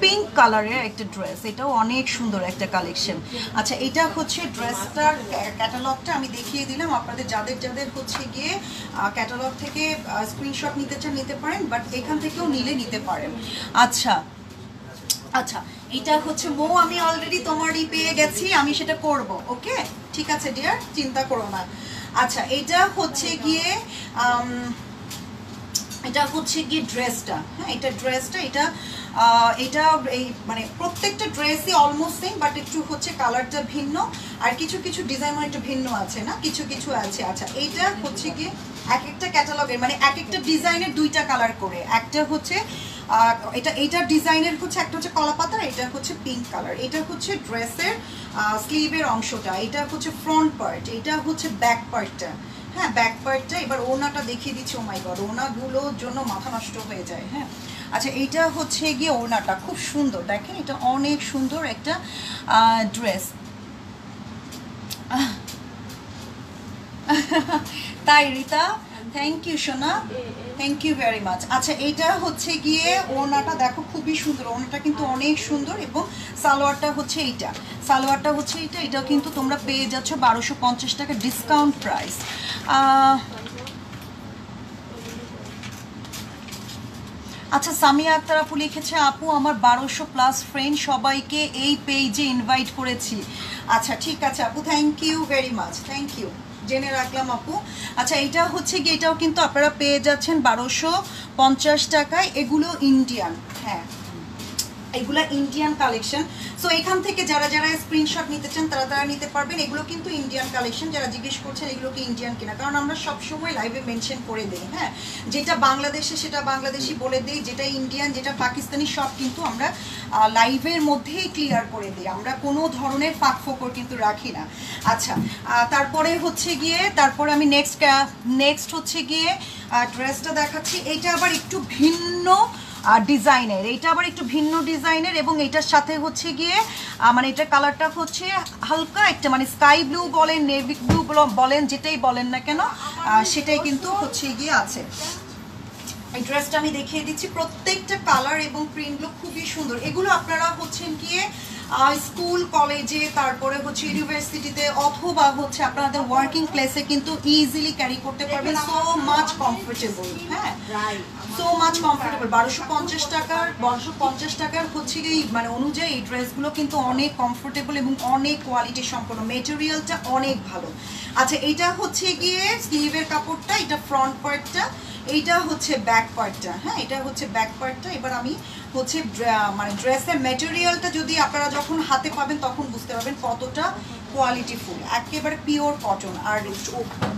পিঙ্ক কালারের একটা ড্রেস, এটাও অনেক সুন্দর একটা কালেকশন। আচ্ছা, এটা হচ্ছে ড্রেসটার ক্যাটালগটা আমি দেখিয়ে দিলাম আপনাদের। যাদের যাদের হচ্ছে গিয়ে ক্যাটালগ থেকে স্ক্রিনশট নিতে চান নিতে পারেন, বাট এখান থেকেও নিতে পারেন। আচ্ছা, এটা হচ্ছে আমি অলরেডি তোমারই পেয়ে গেছি, আমি সেটা করব। ওকে, ঠিক আছে ডিয়ার, চিন্তা করো না। আচ্ছা, এটা হচ্ছে গিয়ে ড্রেসটা। হ্যাঁ, এটা ড্রেসটা, এটা এই মানে প্রত্যেকটা ড্রেসই অলমোস্ট সেম, বাট একটু হচ্ছে কালারটা ভিন্ন, আর কিছু কিছু ডিজাইন একটু ভিন্ন আছে না, কিছু কিছু আছে। আচ্ছা, এইটা হচ্ছে গিয়ে এক একটা ক্যাটালগের মানে এক একটা ডিজাইনের দুইটা কালার করে, একটা হচ্ছে এইটার ডিজাইনের হচ্ছে একটা হচ্ছে কলা পাতা, এটা হচ্ছে পিঙ্ক কালার। এটা হচ্ছে ড্রেসের স্লিভের অংশটা, এটা হচ্ছে ফ্রন্ট পার্ট, এটা হচ্ছে ব্যাক পার্টটা। হ্যাঁ, ব্যাক পার্টটা। এবার ওড়নাটা দেখিয়ে দিচ্ছি। ও মাই গড, ওড়নাগুলোর জন্য মাথা নষ্ট হয়ে যায়। হ্যাঁ, আচ্ছা এইটা হচ্ছে গিয়ে ওড়নাটা খুব সুন্দর, দেখেন এটা অনেক সুন্দর একটা ড্রেস। তাই রিতা, থ্যাংক ইউ সোনা, থ্যাংক ইউ ভেরি মাচ। আচ্ছা এইটা হচ্ছে গিয়ে ওড়নাটা দেখো খুবই সুন্দর, ওড়নাটা কিন্তু অনেক সুন্দর। এবং সালোয়ারটা হচ্ছে এইটা, সালোয়ারটা হচ্ছে এইটা। এটাও কিন্তু তোমরা পেয়ে যাচ্ছ 1250 টাকা ডিসকাউন্ট প্রাইস। আচ্ছা সামিয়া আক্তার আপু লিখেছে, আপু আমার 1200+ ফ্রেন্ড সবাইকে এই পেজে ইনভাইট করেছি। আচ্ছা ঠিক আছে আপু, thank you very much, thank you, জেনে রাখলাম আপু। আচ্ছা এইটা হচ্ছে গিয়ে এটাও কিন্তু আপনারা পেয়ে যাচ্ছেন 1250 টাকায়। এগুলো ইন্ডিয়ান, হ্যাঁ এগুলা ইন্ডিয়ান কালেকশন। সো এখান থেকে যারা যারা স্ক্রিনশট নিতে চান তারা তারা নিতে পারবেন। এগুলো কিন্তু ইন্ডিয়ান কালেকশন। যারা জিজ্ঞেস করছেন এগুলো কি ইন্ডিয়ান কিনা, কারণ আমরা সবসময় লাইভে মেনশন করে দিই। হ্যাঁ, যেটা বাংলাদেশে সেটা বাংলাদেশি বলে দিই, যেটা ইন্ডিয়ান যেটা পাকিস্তানি সব কিন্তু আমরা লাইভের মধ্যেই ক্লিয়ার করে দিই। আমরা কোনো ধরনের ফাঁক ফোকর কিন্তু রাখি না। আচ্ছা তারপরে হচ্ছে গিয়ে তারপরে আমি নেক্সট হচ্ছে গিয়ে ড্রেসটা দেখাচ্ছি। এইটা আবার একটু ভিন্ন ডিজাইনের, এইটা আবার একটু ভিন্ন ডিজাইনের। এবং এটার সাথে হচ্ছে গিয়ে মানে এটার কালারটা হচ্ছে হালকা একটা মানে স্কাই ব্লু বলেন, নেভি ব্লু বলেন, যেটাই বলেন না কেন সেটাই কিন্তু হচ্ছে গিয়ে আছে। এই ড্রেসটা আমি দেখিয়ে দিচ্ছি। প্রত্যেকটা কালার এবং প্রিন্টগুলো খুবই সুন্দর। এগুলো আপনারা হচ্ছেন গিয়ে স্কুল কলেজে, তারপরে হচ্ছে ইউনিভার্সিটিতে, অথবা হচ্ছে আপনাদের ওয়ার্কিং প্লেসে কিন্তু ইজিলি ক্যারি করতে পারবেন। সো মাচ কমফোর্টেবল, হ্যাঁ সো মাচ কমফোর্টেবল। 1250 টাকার হচ্ছে কি মানে অনুযায়ী এই ড্রেসগুলো কিন্তু অনেক কমফোর্টেবল এবং অনেক কোয়ালিটি সম্পন্ন, মেটেরিয়ালটা অনেক ভালো। আচ্ছা এইটা হচ্ছে গিয়ে স্লিভের কাপড়টা, এটা ফ্রন্ট পার্টটা, এইটা হচ্ছে ব্যাক পার্টটা। হ্যাঁ, এটা হচ্ছে ব্যাক পার্টটা। এবার আমি হচ্ছে মানে ড্রেসের ম্যাটেরিয়ালটা যদি আপনারা যখন হাতে পাবেন তখন বুঝতে পারবেন কতটা কোয়ালিটিফুল, একেবারে পিওর কটন। আর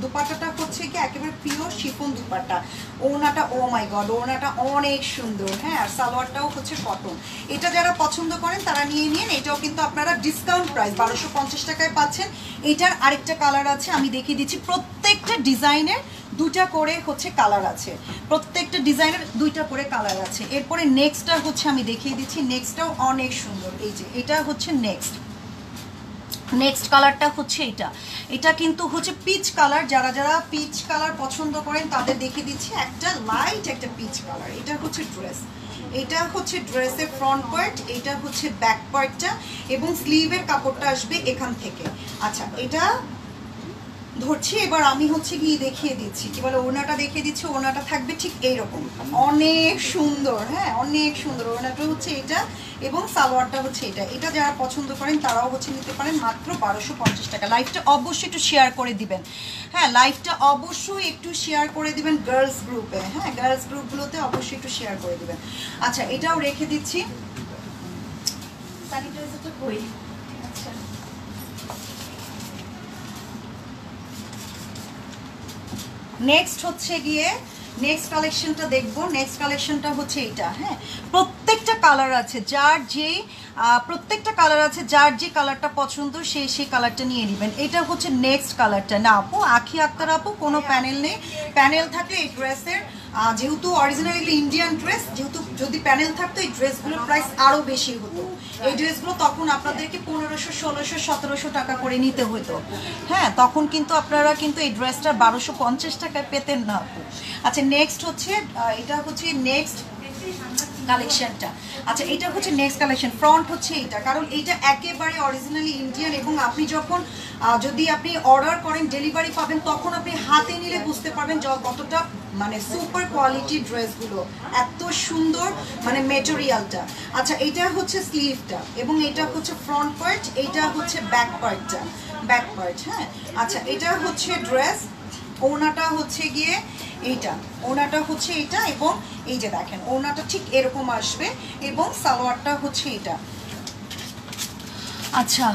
দুপাট্টাটা হচ্ছে কি একেবারে পিওর শিফন দুপাট্টা। ওড়নাটা ও মাই গড, ওড়নাটা অনেক সুন্দর। হ্যাঁ, আর সালোয়ারটাও হচ্ছে কটন। এটা যারা পছন্দ করেন তারা নিয়ে নিন। এটাও কিন্তু আপনারা ডিসকাউন্ট প্রাইস 1250 টাকায় পাচ্ছেন। এটার আরেকটা কালার আছে, আমি দেখিয়ে দিচ্ছি। প্রত্যেকটা ডিজাইনের দুটা করে হচ্ছে কালার আছে, প্রত্যেকটা ডিজাইনের দুইটা করে কালার আছে। এরপরে নেক্সটটা হচ্ছে আমি দেখিয়ে দিচ্ছি, নেক্সটটাও অনেক সুন্দর। এই যে এটা হচ্ছে নেক্সট কালারটা হচ্ছে এটা কিন্তু হচ্ছে পিচ কালার। যারা যারা পিচ কালার পছন্দ করেন তাদের দেখিয়ে দিচ্ছি, একটা লাইট একটা পিচ কালার। এটা হচ্ছে ড্রেস, এটা হচ্ছে ড্রেসের ফ্রন্ট পার্ট, এটা হচ্ছে ব্যাক পার্টটা এবং স্লিভের কাপড়টা আসবে এখান থেকে। আচ্ছা এটা ধরছি, এবার আমি হচ্ছে গিয়ে দেখিয়ে দিচ্ছি, কি বলে ওড়নাটা দেখিয়ে দিচ্ছি। ওড়নাটা থাকবে ঠিক এইরকম, অনেক সুন্দর। হ্যাঁ, অনেক সুন্দর। ওড়নাটা হচ্ছে এটা এবং সালোয়ারটা হচ্ছে এটা। এটা যারা পছন্দ করেন তারাও হচ্ছে নিতে পারেন মাত্র 1250 টাকা। লাইভটা অবশ্যই একটু শেয়ার করে দিবেন। হ্যাঁ, লাইভটা অবশ্যই একটু শেয়ার করে দিবেন গার্লস গ্রুপে। হ্যাঁ, গার্লস গ্রুপগুলোতে অবশ্যই একটু শেয়ার করে দিবেন। আচ্ছা এটাও রেখে দিচ্ছি। স্যানিটাইজারটা কই? আচ্ছা নেক্সট হচ্ছে গিয়ে নেক্সট কালেকশনটা দেখবো। নেক্সট কালেকশনটা হচ্ছে এইটা। হ্যাঁ, প্রত্যেকটা কালার আছে, যার যেই প্রত্যেকটা কালার আছে, যার যে কালারটা পছন্দ সেই কালারটা নিয়ে নেবেন। এটা হচ্ছে নেক্সট কালারটা। না আপু, আখি আক্তার আপু কোনো প্যানেল নেই। প্যানেল থাকলে এই ড্রেসের যেহেতু অরিজিনাল এগুলো ইন্ডিয়ান ড্রেস, যেহেতু যদি প্যানেল থাকতো এই ড্রেসগুলোর প্রাইস আরও বেশি হতো। এই ড্রেসগুলো তখন আপনাদেরকে 1500, 1600, 1700 টাকা করে নিতে হতো। হ্যাঁ, তখন কিন্তু আপনারা কিন্তু এই ড্রেসটা 1250 টাকায় পেতেন না আপু। আচ্ছা নেক্সট হচ্ছে এটা হচ্ছে নেক্সট কালেকশনটা। আচ্ছা এটা হচ্ছে নেক্সট কালেকশন। ফ্রন্ট হচ্ছে এইটা, কারণ এইটা একেবারে অরিজিনালি ইন্ডিয়ান এবং আপনি যখন যদি আপনি অর্ডার করেন ডেলিভারি পাবেন তখন আপনি হাতে নিলে বুঝতে পারবেন কতটা মানে সুপার কোয়ালিটি ড্রেসগুলো, এত সুন্দর মানে মেটেরিয়ালটা। আচ্ছা এটা হচ্ছে স্লিভটা এবং এটা হচ্ছে ফ্রন্ট পার্ট, এইটা হচ্ছে ব্যাক পার্টটা, ব্যাক পার্ট। হ্যাঁ, আচ্ছা এটা হচ্ছে ড্রেস। ওড়নাটা হচ্ছে গিয়ে এইটা, ওড়নাটা হচ্ছে এটা এবং এই যে দেখেন ওড়নাটা ঠিক এরকম আসবে এবং সালোয়ারটা হচ্ছে এটা। আচ্ছা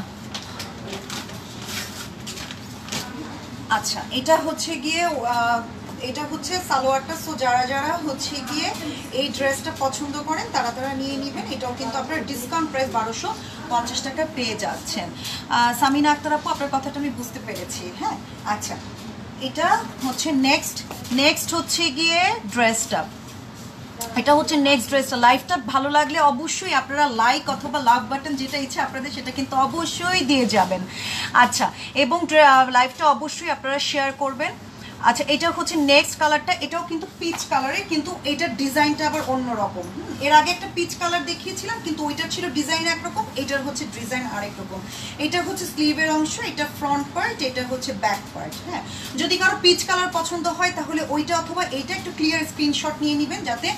আচ্ছা এটা হচ্ছে গিয়ে এটা হচ্ছে সালোয়ারটা। সো যারা যারা হচ্ছে গিয়ে এই ড্রেসটা পছন্দ করেন তারা তারা নিয়ে নেবেন। এটাও কিন্তু আপনার ডিসকাউন্ট প্রাইস 1250 টাকা পেয়ে যাচ্ছেন। সামিনা আক্তার আপু, আপনার কথাটা আমি বুঝতে পেরেছি। হ্যাঁ, আচ্ছা, এটা হচ্ছে নেক্সট হচ্ছে গিয়ে ড্রেসটা। এটা হচ্ছে নেক্সট ড্রেসটা। লাইভটা ভালো লাগলে অবশ্যই আপনারা লাইক অথবা লাভ বাটন যেটা ইচ্ছে আপনাদের সেটা কিন্তু অবশ্যই দিয়ে যাবেন। আচ্ছা, এবং লাইভটা অবশ্যই আপনারা শেয়ার করবেন। আচ্ছা, এটা হচ্ছে নেক্সট কালারটা। এটাও কিন্তু পিচ কালারে, কিন্তু এটার ডিজাইনটা আবার অন্যরকম। এর আগে একটা পিচ কালার দেখিয়েছিলাম, কিন্তু ওইটা ছিল ডিজাইন একরকম, এটার হচ্ছে ডিজাইন আরেক রকম। এটা হচ্ছে স্লিভের অংশ, এটা ফ্রন্ট পার্ট, এটা হচ্ছে ব্যাক পার্ট। হ্যাঁ, যদি কারো পিচ কালার পছন্দ হয় তাহলে ওইটা অথবা এইটা একটু ক্লিয়ার স্ক্রিনশট নিয়ে নেবেন, যাতে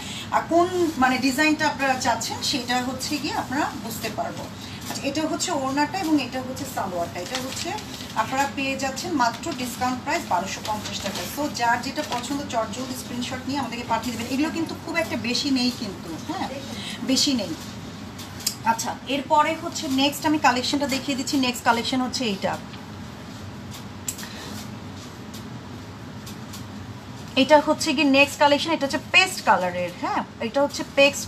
কোন মানে ডিজাইনটা আপনারা চাচ্ছেন সেটা হচ্ছে গিয়ে আপনারা বুঝতে পারবো। আচ্ছা, এটা হচ্ছে ওড়নাটা এবং এটা হচ্ছে সালোয়ারটা। এটা হচ্ছে আপনারা পেয়ে যাচ্ছেন মাত্র ডিসকাউন্ট প্রাইস 1250 টাকা। সো যার যেটা পছন্দ চটজলদি স্ক্রিনশট নিয়ে আমাদেরকে পাঠিয়ে দেবেন। এগুলো কিন্তু খুব একটা বেশি নেই, কিন্তু হ্যাঁ বেশি নেই। আচ্ছা, এরপরে হচ্ছে নেক্সট আমি কালেকশনটা দেখিয়ে দিচ্ছি। নেক্সট কালেকশন হচ্ছে এইটা। এটা হচ্ছে কি নেক্সট কালেকশন। এটা হচ্ছে পেস্ট কালারের। হ্যাঁ, এটা হচ্ছে পেস্ট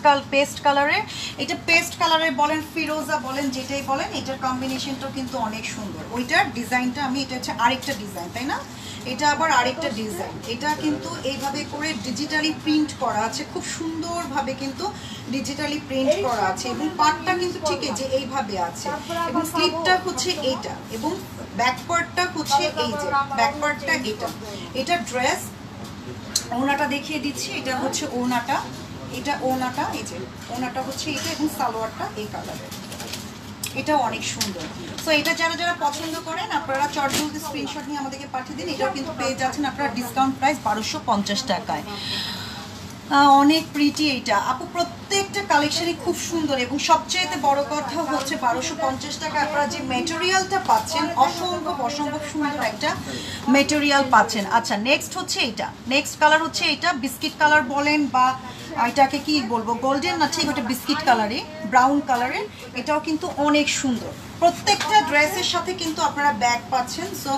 কালারের। এটা পেস্ট কালারের বলেন, ফিরোজা বলেন, যেটাই বলেন, এটার কম্বিনেশনটাও কিন্তু অনেক সুন্দর। ওইটার ডিজাইনটা আমি, এটা হচ্ছে আরেকটা ডিজাইন, তাই না? এটা আবার আরেকটা ডিজাইন। এটা কিন্তু এইভাবে করে ডিজিটালি প্রিন্ট করা আছে, খুব সুন্দরভাবে কিন্তু ডিজিটালি প্রিন্ট করা আছে, এবং পার্টটা কিন্তু ঠিক যে এইভাবে আছে, এবং স্লিপটা হচ্ছে এইটা, এবং ব্যাক পার্টটা হচ্ছে এই যে ব্যাক পার্টটা এটা। এটা ড্রেস। ওড়নাটা দেখিয়ে দিচ্ছি। এটা হচ্ছে ওড়নাটা, এটা ওড়নাটা, এই যে ওড়নাটা হচ্ছে এটা, এবং সালোয়ারটা এই কালারের। এটা অনেক সুন্দর। সো এটা যারা যারা পছন্দ করেন আপনারা চটজলদি স্ক্রিনশট নিয়ে আমাদেরকে পাঠিয়ে দিন। এটাও কিন্তু পেয়ে যাচ্ছেন আপনারা ডিসকাউন্ট প্রাইস 1250 টাকায়। অনেক প্রিটি এইটা আপু, প্রত্যেকটা কালেকশনই খুব সুন্দর, এবং সবচেয়ে বড় কথা হচ্ছে 1250 টাকা আপনারা যে মেটেরিয়ালটা পাচ্ছেন, অসম্ভব সুন্দর একটা মেটেরিয়াল পাচ্ছেন। আচ্ছা, নেক্সট হচ্ছে এইটা। নেক্সট কালার হচ্ছে এইটা, বিস্কিট কালার বলেন বা এটাকে কি বলবো, গোল্ডেন না, ঠিক ওটা বিস্কিট কালারে, ব্রাউন কালারের। এটাও কিন্তু অনেক সুন্দর। প্রত্যেকটা ড্রেসের সাথে কিন্তু আপনারা ব্যাগ পাচ্ছেন। সো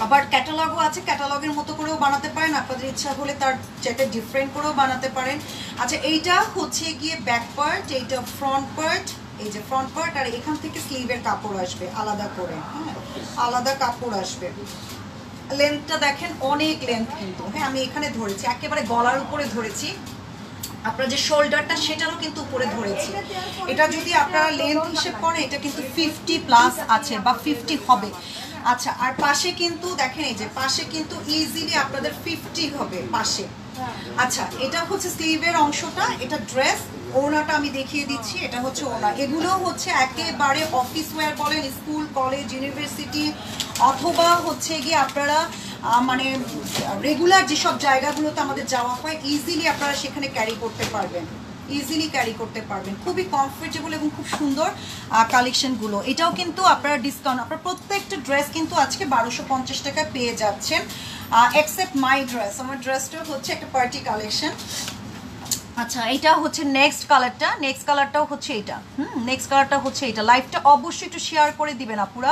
আবার ক্যাটালগও আছে, ক্যাটালগের মতো করেও বানাতে পারেন, আপনাদের ইচ্ছা হলে তার যেটা ডিফারেন্ট করেও বানাতে পারেন। আচ্ছা, এইটা হচ্ছে গিয়ে ব্যাক পার্ট, এইটা ফ্রন্ট পার্ট, এই যে ফ্রন্ট পার্ট, আর এখান থেকে স্লিভের কাপড় আসবে আলাদা করে। হ্যাঁ, আলাদা কাপড় আসবে। লেন্থটা দেখেন, অনেক লেন্থ কিন্তু। হ্যাঁ, আমি এখানে ধরেছি, একেবারে গলার উপরে ধরেছি। আপনার যে শোল্ডারটা সেটারও কিন্তু উপরে ধরেছি। এটা যদি আপনারা লেন্থ হিসেব করেন এটা কিন্তু 50+ আছে বা 50 হবে। আচ্ছা, আর পাশে কিন্তু দেখেন, এই যে পাশে কিন্তু ইজিলি আপনাদের 50 হবে পাশে। আচ্ছা, এটা হচ্ছে স্লিভের অংশটা, এটা ড্রেস। ওড়নাটা আমি দেখিয়ে দিচ্ছি, এটা হচ্ছে ওড়না। এগুলো হচ্ছে একেবারে অফিস ওয়্যার বলেন, স্কুল, কলেজ, ইউনিভার্সিটি, অথবা হচ্ছে গিয়ে আপনারা মানে রেগুলার যেসব জায়গাগুলোতে আমাদের যাওয়া হয়, ইজিলি আপনারা সেখানে ক্যারি করতে পারবেন, খুবই কমফোর্টেবল এবং খুব সুন্দর কালেকশনগুলো। এটাও কিন্তু আপনারা ডিসকাউন্ট, আপনারা প্রত্যেকটা ড্রেস কিন্তু আজকে 1250 টাকা পেয়ে যাচ্ছেন, এক্সেপ্ট মাই ড্রেস। আমার ড্রেসটা হচ্ছে একটা পার্টি কালেকশন। আচ্ছা, এটা হচ্ছে নেক্সট কালারটাও হচ্ছে এটা। নেক্সট কালারটা হচ্ছে এটা। লাইভটা অবশ্যই একটু শেয়ার করে দিবেন আপুরা,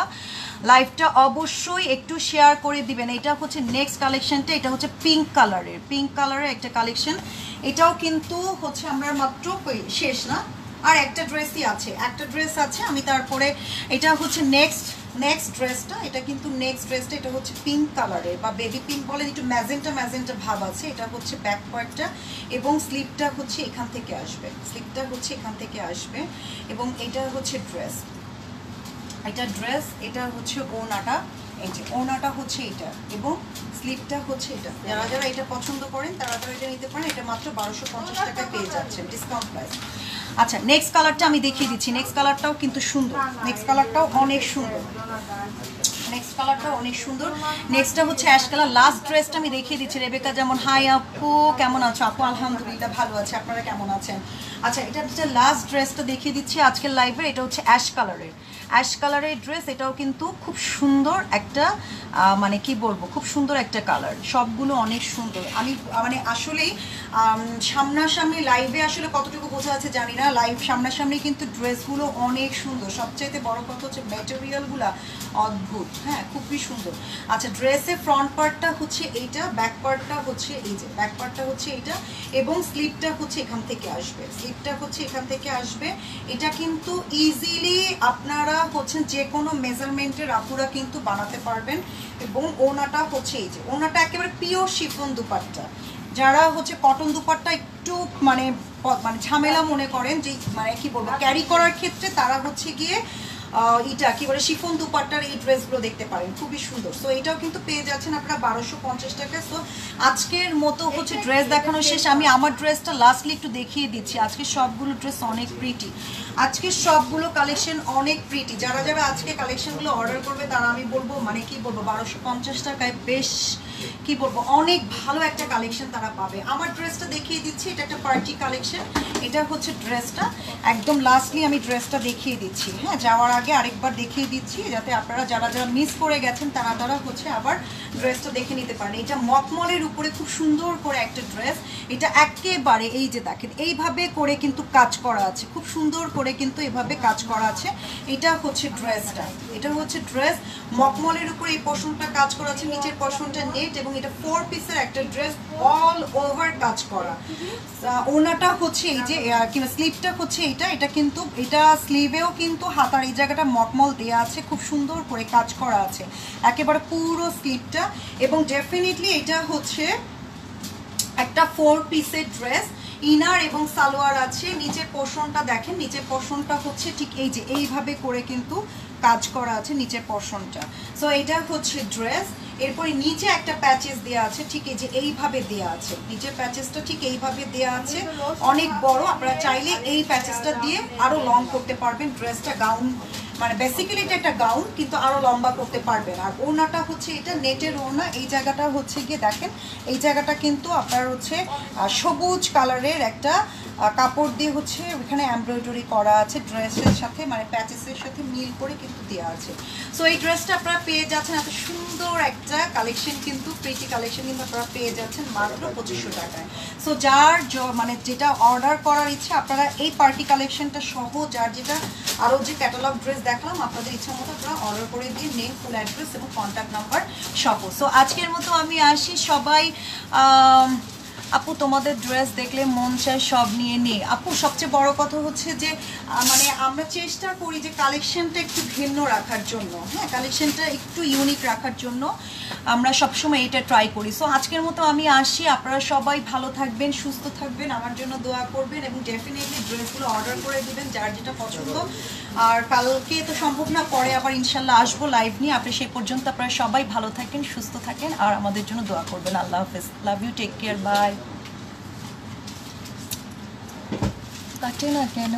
লাইভটা অবশ্যই একটু শেয়ার করে দিবেন। এটা হচ্ছে নেক্সট কালেকশনটা। এটা হচ্ছে পিঙ্ক কালারের একটা কালেকশন। এটাও কিন্তু হচ্ছে আমরা মাত্র শেষ না, আর একটা ড্রেসই আছে, একটা ড্রেস আছে। আমি তারপরে এটা হচ্ছে নেক্সট ড্রেসটা। এটা কিন্তু নেক্সট ড্রেসটা, এটা হচ্ছে পিঙ্ক কালারের বা বেবি পিঙ্ক বলেন, একটু ম্যাজেন্টা ভাব আছে। এটা হচ্ছে ব্যাক পার্টটা, এবং স্লিপটা হচ্ছে এখান থেকে আসবে, এবং এটা হচ্ছে ড্রেস। এটা হচ্ছে ওড়নাটা, এই যে ওড়নাটা হচ্ছে এটা, এবং স্লিপটা হচ্ছে এটা। যারা যারা এটা পছন্দ করেন তারা এটা নিতে পারেন। এটা মাত্র 1250 টাকায় পেয়ে যাচ্ছেন ডিসকাউন্ট প্রাইস। আচ্ছা, নেক্সট কালারটা আমি দেখিয়ে দিচ্ছি। নেক্সট কালারটাও কিন্তু সুন্দর, নেক্সট কালারটাও অনেক সুন্দর। নেক্সটটা হচ্ছে অ্যাশ কালার। লাস্ট ড্রেসটা আমি দেখিয়ে দিচ্ছি। রেবেকা যেমন, হাই আপু, কেমন আছো? আপু আলহামদুলিল্লাহ ভালো আছে, আপনারা কেমন আছেন? আচ্ছা, এটা হচ্ছে লাস্ট ড্রেসটা দেখিয়ে দিচ্ছি আজকের লাইভের। এটা হচ্ছে অ্যাশ কালারের। অ্যাশ কালারের ড্রেস, এটাও কিন্তু খুব সুন্দর একটা মানে কি বলবো, খুব সুন্দর একটা কালার, সবগুলো অনেক সুন্দর। আমি মানে আসলেই সামনাসামনি লাইভে আসলে কতটুকু বোঝা আছে জানি না, লাইভ সামনাসামনি কিন্তু ড্রেসগুলো অনেক সুন্দর। সবচাইতে বড় কথা হচ্ছে ম্যাটেরিয়ালগুলো অদ্ভুত, হ্যাঁ খুবই সুন্দর। আচ্ছা, ড্রেসের ফ্রন্ট পার্টটা হচ্ছে এইটা, ব্যাক পার্টটা হচ্ছে এই যে, ব্যাক পার্টটা হচ্ছে এইটা, এবং স্লিপটা হচ্ছে এখান থেকে আসবে, স্লিপটা হচ্ছে এখান থেকে আসবে। এটা কিন্তু ইজিলি আপনারা হচ্ছেন যে কোনো মেজারমেন্টের আপুরা কিন্তু বানাতে পারবেন। এবং ওনাটা হচ্ছে এই যে, ওনাটা একেবারে পিওর শিফন দুপাট্টা। যারা হচ্ছে কটন দুপাট্টা একটু মানে ঝামেলা মনে করেন, যে মানে কি বলবো ক্যারি করার ক্ষেত্রে, তারা হচ্ছে গিয়ে এটা কি বলে শিফন দুপাট্টার এই ড্রেসগুলো দেখতে পারেন, খুবই সুন্দর। সো এটাও কিন্তু পেয়ে যাচ্ছেন আপনারা 1250 টাকা। সো আজকের মতো হচ্ছে ড্রেস দেখানো শেষ। আমি আমার ড্রেসটা লাস্টলি একটু দেখিয়ে দিচ্ছি। আজকে সবগুলো ড্রেস অনেক প্রিটি, আজকে সবগুলো কালেকশন অনেক প্রিটি। যারা যারা আজকে কালেকশনগুলো অর্ডার করবে তারা আমি বলবো মানে কি বলবো 1250 টাকায় বেশ কি বলবো অনেক ভালো একটা কালেকশন তারা পাবে। আমার ড্রেসটা দেখিয়ে দিচ্ছি, এটা একটা পার্টি কালেকশন। এটা হচ্ছে ড্রেসটা, একদম লাস্টলি আমি ড্রেসটা দেখিয়ে দিচ্ছি। হ্যাঁ, যাওয়ার আগে আরেকবার দেখিয়ে দিচ্ছি, যাতে আপনারা যারা যারা মিস করে গেছেন তারা তারা হচ্ছে আবার ড্রেসটা দেখে নিতে পারেন। এটা মকমলের উপরে খুব সুন্দর করে একটা ড্রেস। এটা একেবারে এই যে দেখেন এইভাবে করে কিন্তু কাজ করা আছে, খুব সুন্দর করে কিন্তু এভাবে কাজ করা আছে। এটা হচ্ছে ড্রেসটা, এটা হচ্ছে ড্রেস মকমলের উপরে এই পশনটা কাজ করা আছে, নিচের পশনটা নেট, এবং এটা 4 পিসের একটা ড্রেস, অল ওভার কাজ করা। ওনাটা হচ্ছে এই যে কিংবা স্লিভটা হচ্ছে এইটা, এটা কিন্তু এটা স্লিভেও কিন্তু হাতার এই জায়গাটা মকমল দেওয়া আছে, খুব সুন্দর করে কাজ করা আছে একেবারে পুরো স্লিভটা। এবং ডেফিনেটলি এটা হচ্ছে একটা 4 পিসের ড্রেস, ইনার এবং সালোয়ার আছে। নিচের পোর্শনটা দেখেন, নিচের পোর্শনটা হচ্ছে ঠিক এই যে এইভাবে করে কিন্তু কাজ করা আছে নিচের পোর্শনটা। সো এটা হচ্ছে ড্রেস। এরপরে নিচে একটা প্যাচেস দেওয়া আছে, ঠিক এই যে এইভাবে দেওয়া আছে, নিচের প্যাচেসটা ঠিক এইভাবে দেওয়া আছে, অনেক বড়। আপনারা চাইলে এই প্যাচেসটা দিয়ে আরো লং করতে পারবেন ড্রেসটা, গাউন মানে বেসিক্যালি এটা একটা গাউন, কিন্তু আরো লম্বা করতে পারবেন। আর ওড়নাটা হচ্ছে এটা নেটের ওড়না, এই জায়গাটা হচ্ছে গিয়ে দেখেন, এই জায়গাটা কিন্তু আপনার হচ্ছে সবুজ কালারের একটা কাপড় দিয়ে হচ্ছে ওইখানে এমব্রয়ডারি করা আছে ড্রেসের সাথে, মানে প্যাচেসের সাথে মিল করে কিন্তু দেওয়া আছে। সো এই ড্রেসটা আপনারা পেয়ে যাচ্ছেন, এত সুন্দর একটা কালেকশন, কিন্তু প্রিটি কালেকশন কিন্তু আপনারা পেয়ে যাচ্ছেন মাত্র 2500 টাকায়। সো যার মানে যেটা অর্ডার করার ইচ্ছে, আপনারা এই পার্টি কালেকশনটা সহ যার যেটা আরও যে ক্যাটালগ ড্রেস দেখলাম, আপনাদের ইচ্ছা মতো আপনারা অর্ডার করে দিয়ে নেম, ফুল অ্যাড্রেস এবং কন্ট্যাক্ট নাম্বার সহ। সো আজকের মতো আমি আসি। সবাই আপু তোমাদের ড্রেস দেখলে মন চায় সব নিয়ে নিই। আপু সবচেয়ে বড় কথা হচ্ছে যে মানে আমরা চেষ্টা করি যে কালেকশনটা একটু ভিন্ন রাখার জন্য, হ্যাঁ কালেকশনটা একটু ইউনিক রাখার জন্য আমরা সবসময় এটা ট্রাই করি। সো আজকের মতো আমি আসি, আপনারা সবাই ভালো থাকবেন, সুস্থ থাকবেন, আমার জন্য দোয়া করবেন এবং ডেফিনেটলি ড্রেসগুলো অর্ডার করে দিবেন যার যেটা পছন্দ। আর কালকে তো সম্ভব না, পরে আবার ইনশাল্লাহ আসবো লাইভ নিয়ে। আপনি সেই পর্যন্ত আপনারা সবাই ভালো থাকেন, সুস্থ থাকেন, আর আমাদের জন্য দোয়া করবেন। আল্লাহ হাফেজ, love you, take care, bye. কাটে না কেন?